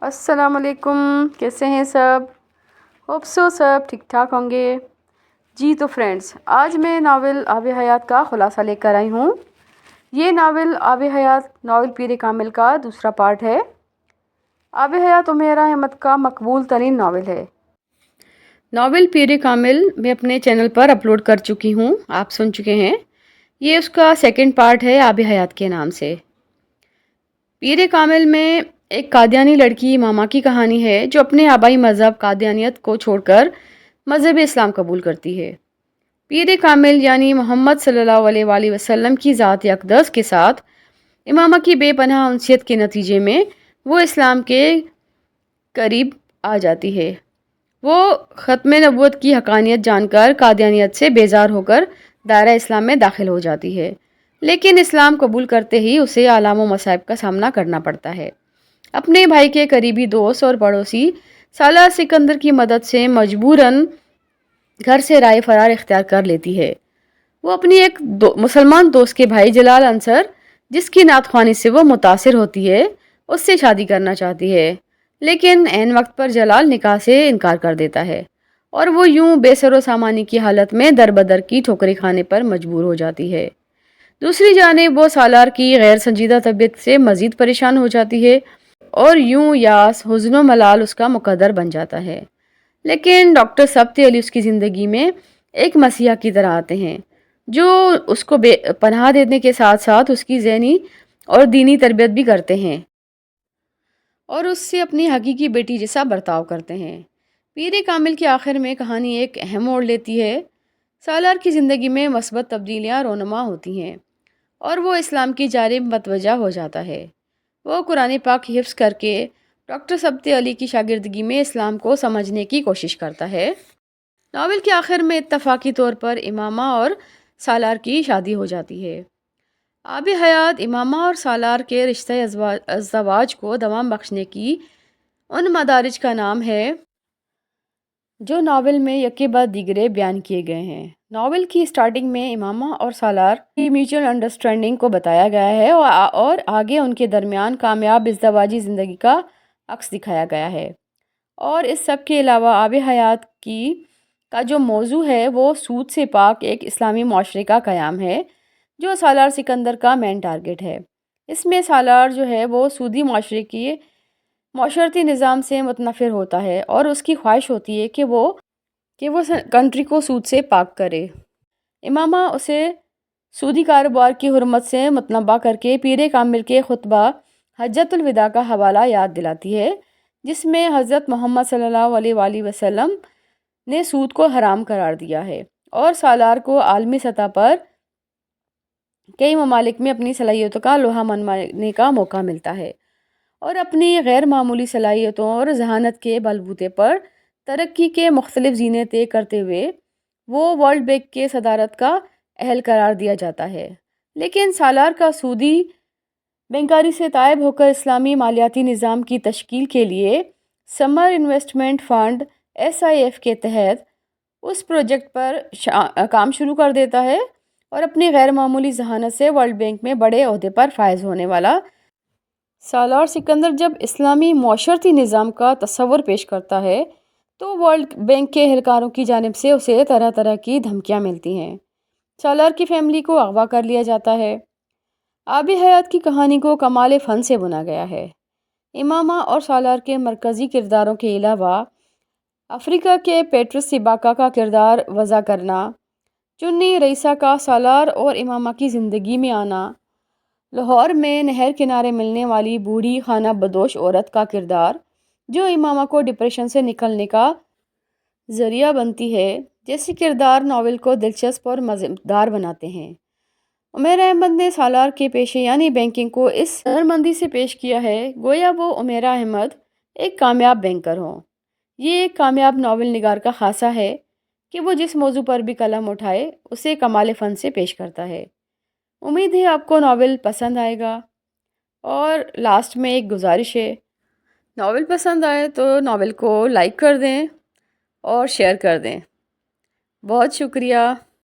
السلام علیکم، کیسے ہیں سب؟ ہوپ سب ٹھیک ٹھاک ہوں گے۔ جی تو فرینڈس، آج میں ناول آب حیات کا خلاصہ لے کر آئی ہوں۔ یہ ناول آب حیات ناول پیر کامل کا دوسرا پارٹ ہے۔ آب حیات عمیرہ احمد کا مقبول ترین ناول ہے۔ ناول پیر کامل میں اپنے چینل پر اپلوڈ کر چکی ہوں، آپ سن چکے ہیں۔ یہ اس کا سیکنڈ پارٹ ہے آب حیات کے نام سے۔ پیر کامل میں ایک قادیانی لڑکی امامہ کی کہانی ہے جو اپنے آبائی مذہب قادیانیت کو چھوڑ کر مذہب اسلام قبول کرتی ہے۔ پیر کامل یعنی محمد صلی اللہ علیہ وآلہ وسلم کی ذات اقدس کے ساتھ امامہ کی بے پناہ انسیت کے نتیجے میں وہ اسلام کے قریب آ جاتی ہے۔ وہ ختم نبوت کی حقانیت جان کر قادیانیت سے بیزار ہو کر دائرہ اسلام میں داخل ہو جاتی ہے، لیکن اسلام قبول کرتے ہی اسے آلام و مصائب کا سامنا کرنا پڑتا ہے۔ اپنے بھائی کے قریبی دوست اور پڑوسی سالار سکندر کی مدد سے مجبوراً گھر سے رائے فرار اختیار کر لیتی ہے۔ وہ اپنی ایک مسلمان دوست کے بھائی جلال انصر، جس کی نعت خوانی سے وہ متاثر ہوتی ہے، اس سے شادی کرنا چاہتی ہے، لیکن عین وقت پر جلال نکاح سے انکار کر دیتا ہے اور وہ یوں بے سر و سامانی کی حالت میں در بدر کی ٹھوکریں کھانے پر مجبور ہو جاتی ہے۔ دوسری جانب وہ سالار کی غیر سنجیدہ طبیعت سے مزید پریشان ہو جاتی ہے اور یوں یاس، حزن و ملال اس کا مقدر بن جاتا ہے۔ لیکن ڈاکٹر سبت علی اس کی زندگی میں ایک مسیحا کی طرح آتے ہیں جو اس کو پناہ دینے کے ساتھ ساتھ اس کی ذہنی اور دینی تربیت بھی کرتے ہیں اور اس سے اپنی حقیقی بیٹی جیسا برتاؤ کرتے ہیں۔ پیر کامل کے آخر میں کہانی ایک اہم موڑ لیتی ہے۔ سالار کی زندگی میں مثبت تبدیلیاں رونما ہوتی ہیں اور وہ اسلام کی جانب متوجہ ہو جاتا ہے۔ وہ قرآن پاک حفظ کر کے ڈاکٹر سبت علی کی شاگردگی میں اسلام کو سمجھنے کی کوشش کرتا ہے۔ ناول کے آخر میں اتفاقی طور پر امامہ اور سالار کی شادی ہو جاتی ہے۔ آب حیات امامہ اور سالار کے رشتہ ازدواج کو دوام بخشنے کی ان مدارج کا نام ہے جو ناول میں یکے بعد دیگرے بیان کیے گئے ہیں۔ ناول کی سٹارٹنگ میں امامہ اور سالار کی میوچل انڈرسٹینڈنگ کو بتایا گیا ہے اور آگے ان کے درمیان کامیاب ازدواجی زندگی کا عکس دکھایا گیا ہے۔ اور اس سب کے علاوہ آب حیات کا جو موضوع ہے وہ سود سے پاک ایک اسلامی معاشرے کا قیام ہے جو سالار سکندر کا مین ٹارگٹ ہے۔ اس میں سالار جو ہے وہ سودی معاشرتی نظام سے متنفر ہوتا ہے اور اس کی خواہش ہوتی ہے کہ وہ کنٹری کو سود سے پاک کرے۔ امامہ اسے سودی کاروبار کی حرمت سے متنبہ کر کے پیر کامل کے خطبہ حجۃ الوداع کا حوالہ یاد دلاتی ہے، جس میں حضرت محمد صلی اللہ علیہ وآلہ وسلم نے سود کو حرام قرار دیا ہے اور سالار کو عالمی سطح پر کئی ممالک میں اپنی صلاحیتوں کا لوہا منوانے کا موقع ملتا ہے اور اپنی غیر معمولی صلاحیتوں اور ذہانت کے بلبوتے پر ترقی کے مختلف زینے طے کرتے ہوئے وہ ورلڈ بینک کے صدارت کا اہل قرار دیا جاتا ہے۔ لیکن سالار کا سودی بینکاری سے تائب ہو کر اسلامی مالیاتی نظام کی تشکیل کے لیے سمر انویسٹمنٹ فنڈ SIF کے تحت اس پروجیکٹ پر کام شروع کر دیتا ہے اور اپنی غیر معمولی ذہانت سے ورلڈ بینک میں بڑے عہدے پر فائز ہونے والا سالار سکندر جب اسلامی معاشرتی نظام کا تصور پیش کرتا ہے تو ورلڈ بینک کے اہلکاروں کی جانب سے اسے طرح طرح کی دھمکیاں ملتی ہیں۔ سالار کی فیملی کو اغوا کر لیا جاتا ہے۔ آب حیات کی کہانی کو کمال فن سے بنا گیا ہے۔ امامہ اور سالار کے مرکزی کرداروں کے علاوہ افریقہ کے پیٹرس سباکا کا کردار وضع کرنا، چنی رئیسہ کا سالار اور امامہ کی زندگی میں آنا، لاہور میں نہر کنارے ملنے والی بوڑھی خانہ بدوش عورت کا کردار جو امامہ کو ڈپریشن سے نکلنے کا ذریعہ بنتی ہے، جیسے کردار ناول کو دلچسپ اور مزیدار بناتے ہیں۔ عمیر احمد نے سالار کے پیشے یعنی بینکنگ کو اس ہنرمندی سے پیش کیا ہے گویا وہ عمیر احمد ایک کامیاب بینکر ہوں۔ یہ ایک کامیاب ناول نگار کا خاصہ ہے کہ وہ جس موضوع پر بھی قلم اٹھائے اسے کمال فن سے پیش کرتا ہے۔ امید ہے آپ کو ناول پسند آئے گا اور لاسٹ میں ایک گزارش ہے، ناول پسند آئے تو ناول کو لائک کر دیں اور شیئر کر دیں۔ بہت شکریہ۔